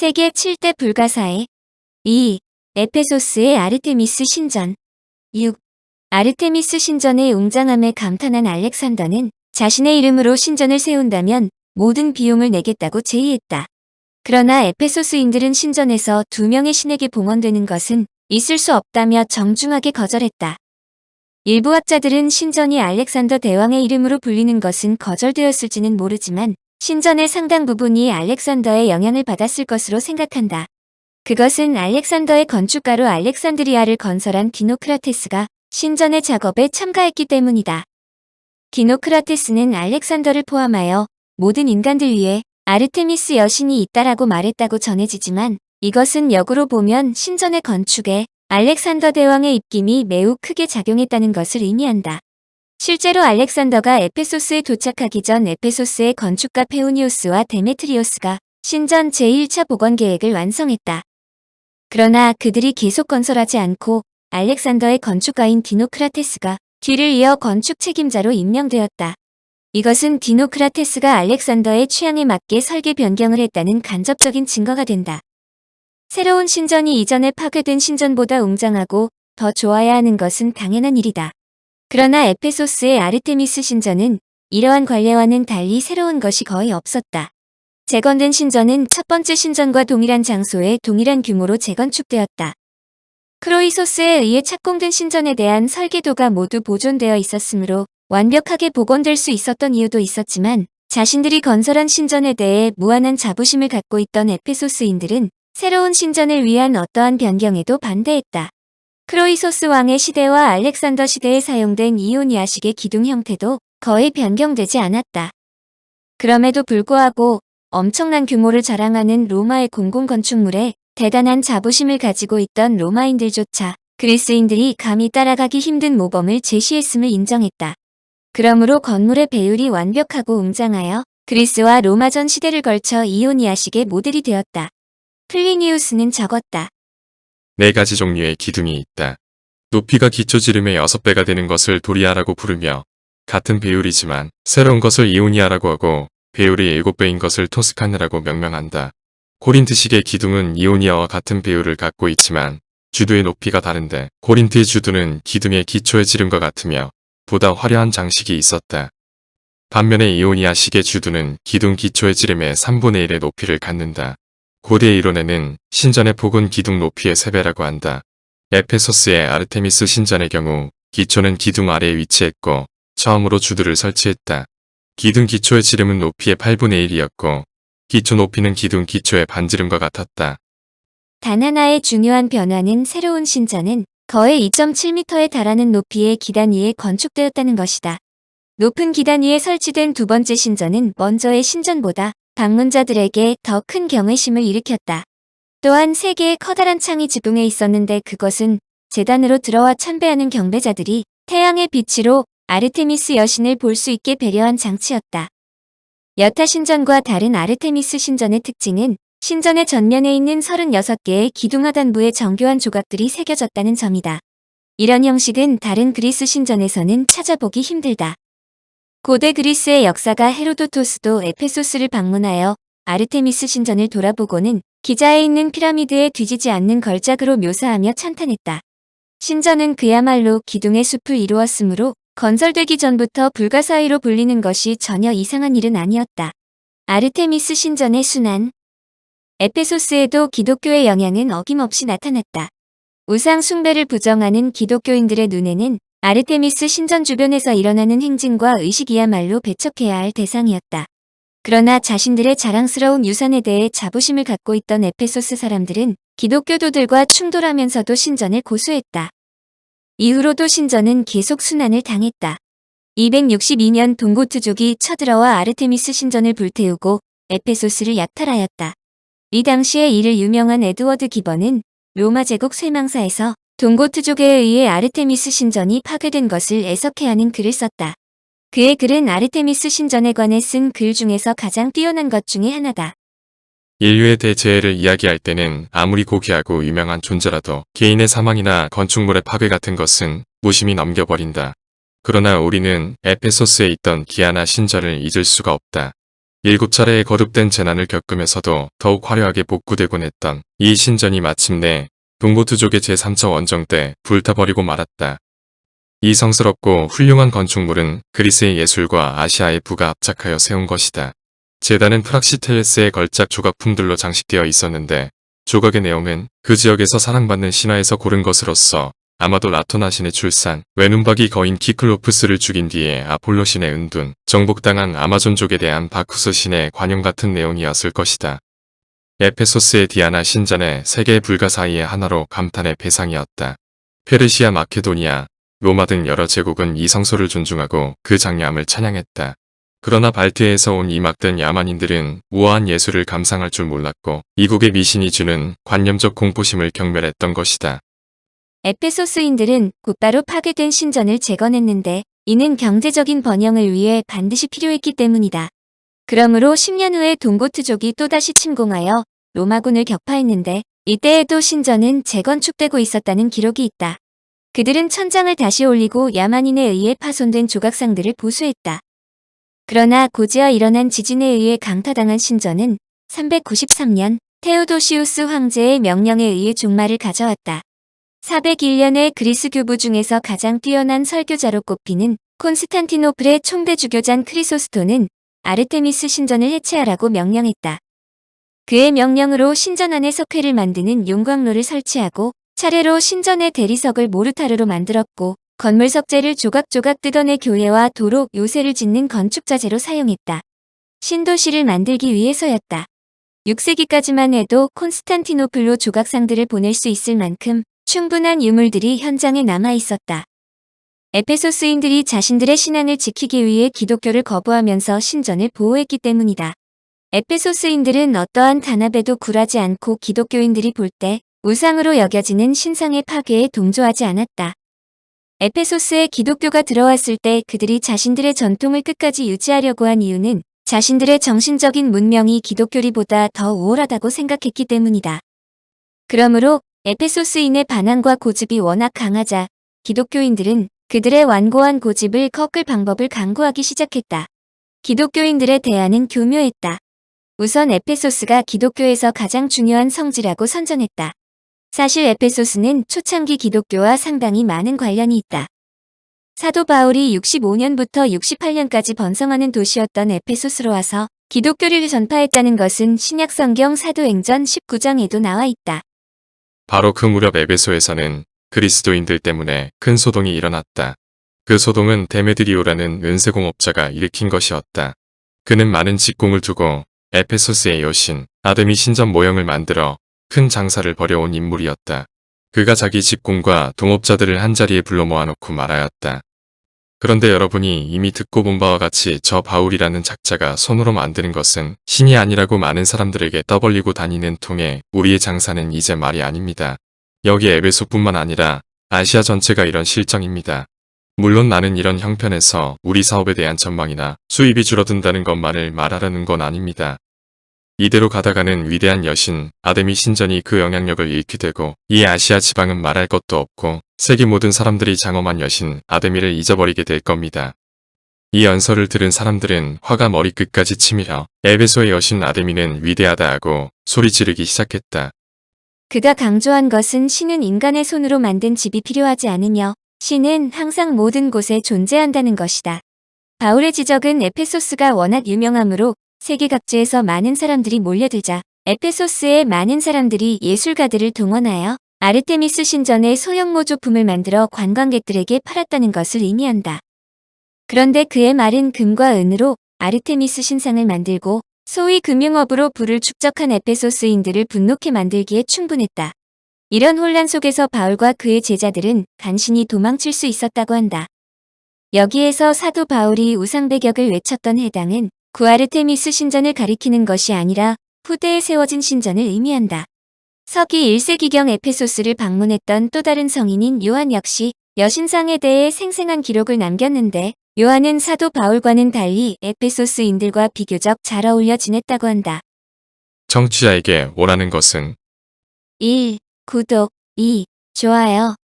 세계 7대 불가사의 2. 에페소스의 아르테미스 신전. 6. 아르테미스 신전의 웅장함에 감탄한 알렉산더는 자신의 이름으로 신전을 세운다면 모든 비용을 내겠다고 제의했다. 그러나 에페소스인들은 신전에서 2명의 신에게 봉헌되는 것은 있을 수 없다며 정중하게 거절했다. 일부 학자들은 신전이 알렉산더 대왕의 이름으로 불리는 것은 거절되었을지는 모르지만 신전의 상당 부분이 알렉산더의 영향을 받았을 것으로 생각한다. 그것은 알렉산더의 건축가로 알렉산드리아를 건설한 디노크라테스가 신전의 작업에 참가했기 때문이다. 디노크라테스는 알렉산더를 포함하여 모든 인간들 위해 아르테미스 여신이 있다라고 말했다고 전해지지만 이것은 역으로 보면 신전의 건축에 알렉산더 대왕의 입김이 매우 크게 작용했다는 것을 의미한다. 실제로 알렉산더가 에페소스에 도착하기 전 에페소스의 건축가 페오니오스와 데메트리오스가 신전 제1차 복원 계획을 완성했다. 그러나 그들이 계속 건설하지 않고 알렉산더의 건축가인 디노크라테스가 뒤를 이어 건축 책임자로 임명되었다. 이것은 디노크라테스가 알렉산더의 취향에 맞게 설계 변경을 했다는 간접적인 증거가 된다. 새로운 신전이 이전에 파괴된 신전보다 웅장하고 더 좋아야 하는 것은 당연한 일이다. 그러나 에페소스의 아르테미스 신전은 이러한 관례와는 달리 새로운 것이 거의 없었다. 재건된 신전은 첫 번째 신전과 동일한 장소에 동일한 규모로 재건축되었다. 크로이소스에 의해 착공된 신전에 대한 설계도가 모두 보존되어 있었으므로 완벽하게 복원될 수 있었던 이유도 있었지만 자신들이 건설한 신전에 대해 무한한 자부심을 갖고 있던 에페소스인들은 새로운 신전을 위한 어떠한 변경에도 반대했다. 크로이소스 왕의 시대와 알렉산더 시대에 사용된 이오니아식의 기둥 형태도 거의 변경되지 않았다. 그럼에도 불구하고 엄청난 규모를 자랑하는 로마의 공공건축물에 대단한 자부심을 가지고 있던 로마인들조차 그리스인들이 감히 따라가기 힘든 모범을 제시했음을 인정했다. 그러므로 건물의 배율이 완벽하고 웅장하여 그리스와 로마 전 시대를 걸쳐 이오니아식의 모델이 되었다. 플리니우스는 적었다. 4가지 종류의 기둥이 있다. 높이가 기초 지름의 6배가 되는 것을 도리아라고 부르며 같은 배율이지만 새로운 것을 이오니아라고 하고 배율이 7배인 것을 토스카네라고 명명한다. 코린트식의 기둥은 이오니아와 같은 배율을 갖고 있지만 주도의 높이가 다른데 코린트의 주도는 기둥의 기초의 지름과 같으며 보다 화려한 장식이 있었다. 반면에 이오니아식의 주도는 기둥 기초의 지름의 3분의 1의 높이를 갖는다. 고대 이론에는 신전의 폭은 기둥 높이의 3배라고 한다. 에페소스의 아르테미스 신전의 경우 기초는 기둥 아래에 위치했고 처음으로 주도를 설치했다. 기둥 기초의 지름은 높이의 8분의 1이었고 기초 높이는 기둥 기초의 반지름과 같았다. 단 하나의 중요한 변화는 새로운 신전은 거의 2.7m에 달하는 높이의 기단 위에 건축되었다는 것이다. 높은 기단 위에 설치된 두 번째 신전은 먼저의 신전보다 방문자들에게 더 큰 경외심을 일으켰다. 또한 3개의 커다란 창이 지붕에 있었는데 그것은 제단으로 들어와 참배하는 경배자들이 태양의 빛으로 아르테미스 여신을 볼 수 있게 배려한 장치였다. 여타 신전과 다른 아르테미스 신전의 특징은 신전의 전면에 있는 36개의 기둥 하단부에 정교한 조각들이 새겨졌다는 점이다. 이런 형식은 다른 그리스 신전에서는 찾아보기 힘들다. 고대 그리스의 역사가 헤로도토스도 에페소스를 방문하여 아르테미스 신전을 돌아보고는 기자에 있는 피라미드에 뒤지지 않는 걸작으로 묘사하며 찬탄했다. 신전은 그야말로 기둥의 숲을 이루었으므로 건설되기 전부터 불가사의로 불리는 것이 전혀 이상한 일은 아니었다. 아르테미스 신전의 순환. 에페소스에도 기독교의 영향은 어김없이 나타났다. 우상 숭배를 부정하는 기독교인들의 눈에는 아르테미스 신전 주변에서 일어나는 행진과 의식이야말로 배척해야 할 대상이었다. 그러나 자신들의 자랑스러운 유산에 대해 자부심을 갖고 있던 에페소스 사람들은 기독교도들과 충돌하면서도 신전을 고수했다. 이후로도 신전은 계속 순환을 당했다. 262년 동고트족이 쳐들어와 아르테미스 신전을 불태우고 에페소스를 약탈하였다. 이 당시에 이를 유명한 에드워드 기번은 로마 제국 쇠망사에서 동고트족에 의해 아르테미스 신전이 파괴된 것을 애석해하는 글을 썼다. 그의 글은 아르테미스 신전에 관해 쓴 글 중에서 가장 뛰어난 것 중에 하나다. 인류의 대재해를 이야기할 때는 아무리 고귀하고 유명한 존재라도 개인의 사망이나 건축물의 파괴 같은 것은 무심히 넘겨버린다. 그러나 우리는 에페소스에 있던 기아나 신전을 잊을 수가 없다. 7차례의 거듭된 재난을 겪으면서도 더욱 화려하게 복구되곤 했던 이 신전이 마침내 동고투족의 제3차 원정 때 불타버리고 말았다. 이 성스럽고 훌륭한 건축물은 그리스의 예술과 아시아의 부가 합작하여 세운 것이다. 제단은 프락시텔레스의 걸작 조각품들로 장식되어 있었는데 조각의 내용은 그 지역에서 사랑받는 신화에서 고른 것으로서 아마도 라토나 신의 출산, 외눈박이 거인 키클로프스를 죽인 뒤에 아폴로 신의 은둔, 정복당한 아마존족에 대한 바쿠스 신의 관용 같은 내용이었을 것이다. 에페소스의 디아나 신전의 세계의 불가 사이의 하나로 감탄의 배상이었다. 페르시아, 마케도니아, 로마 등 여러 제국은 이 성소를 존중하고 그 장려함을 찬양했다. 그러나 발트해에서 온 이막된 야만인들은 우아한 예술을 감상할 줄 몰랐고 이국의 미신이 주는 관념적 공포심을 경멸했던 것이다. 에페소스인들은 곧바로 파괴된 신전을 재건했는데 이는 경제적인 번영을 위해 반드시 필요했기 때문이다. 그러므로 10년 후에 동고트족이 또다시 침공하여 로마군을 격파했는데 이때에도 신전은 재건축되고 있었다는 기록이 있다. 그들은 천장을 다시 올리고 야만인에 의해 파손된 조각상들을 보수했다. 그러나 고지하 일어난 지진에 의해 강타당한 신전은 393년 테오도시우스 황제의 명령에 의해 종말을 가져왔다. 401년에 그리스 교부 중에서 가장 뛰어난 설교자로 꼽히는 콘스탄티노플의 총대 주교잔 크리소스토는 아르테미스 신전을 해체하라고 명령했다. 그의 명령으로 신전 안에 석회를 만드는 용광로를 설치하고 차례로 신전의 대리석을 모르타르로 만들었고 건물 석재를 조각조각 뜯어내 교회와 도로, 요새를 짓는 건축자재로 사용했다. 신도시를 만들기 위해서였다. 6세기까지만 해도 콘스탄티노플로 조각상들을 보낼 수 있을 만큼 충분한 유물들이 현장에 남아 있었다. 에페소스인들이 자신들의 신앙을 지키기 위해 기독교를 거부하면서 신전을 보호했기 때문이다. 에페소스인들은 어떠한 단합에도 굴하지 않고 기독교인들이 볼 때 우상으로 여겨지는 신상의 파괴에 동조하지 않았다. 에페소스에 기독교가 들어왔을 때 그들이 자신들의 전통을 끝까지 유지하려고 한 이유는 자신들의 정신적인 문명이 기독교리보다 더 우월하다고 생각했기 때문이다. 그러므로 에페소스인의 반항과 고집이 워낙 강하자 기독교인들은 그들의 완고한 고집을 꺾을 방법을 강구하기 시작했다. 기독교인들의 대안은 교묘했다. 우선 에페소스가 기독교에서 가장 중요한 성지라고 선전했다. 사실 에페소스는 초창기 기독교와 상당히 많은 관련이 있다. 사도 바울이 65년부터 68년까지 번성하는 도시였던 에페소스로 와서 기독교를 전파했다는 것은 신약성경 사도행전 19장에도 나와 있다. 바로 그 무렵 에베소에서는 그리스도인들 때문에 큰 소동이 일어났다. 그 소동은 데메드리오라는 은세공업자가 일으킨 것이었다. 그는 많은 직공을 두고 에페소스의 여신 아데미 신전 모형을 만들어 큰 장사를 벌여온 인물이었다. 그가 자기 직공과 동업자들을 한자리에 불러 모아놓고 말하였다. 그런데 여러분이 이미 듣고 본 바와 같이 저 바울이라는 작자가 손으로 만드는 것은 신이 아니라고 많은 사람들에게 떠벌리고 다니는 통에 우리의 장사는 이제 말이 아닙니다. 여기 에베소뿐만 아니라 아시아 전체가 이런 실정입니다. 물론 나는 이런 형편에서 우리 사업에 대한 전망이나 수입이 줄어든다는 것만을 말하려는 건 아닙니다. 이대로 가다가는 위대한 여신 아데미 신전이 그 영향력을 잃게 되고 이 아시아 지방은 말할 것도 없고 세계 모든 사람들이 장엄한 여신 아데미를 잊어버리게 될 겁니다. 이 연설을 들은 사람들은 화가 머리끝까지 치밀어 에베소의 여신 아데미는 위대하다 하고 소리 지르기 시작했다. 그가 강조한 것은 신은 인간의 손으로 만든 집이 필요하지 않으며 신은 항상 모든 곳에 존재한다는 것이다. 바울의 지적은 에페소스가 워낙 유명하므로 세계 각지에서 많은 사람들이 몰려들자 에페소스의 많은 사람들이 예술가들을 동원하여 아르테미스 신전의 소형 모조품을 만들어 관광객들에게 팔았다는 것을 의미한다. 그런데 그의 말은 금과 은으로 아르테미스 신상을 만들고 소위 금융업으로 부를 축적한 에페소스인들을 분노케 만들기에 충분했다. 이런 혼란 속에서 바울과 그의 제자들은 간신히 도망칠 수 있었다고 한다. 여기에서 사도 바울이 우상배격을 외쳤던 해당은 구아르테미스 신전을 가리키는 것이 아니라 후대에 세워진 신전을 의미한다. 서기 1세기경 에페소스를 방문했던 또 다른 성인인 요한 역시 여신상에 대해 생생한 기록을 남겼는데 요한은 사도 바울과는 달리 에페소스인들과 비교적 잘 어울려 지냈다고 한다. 청취자에게 원하는 것은 1. 구독 2. 좋아요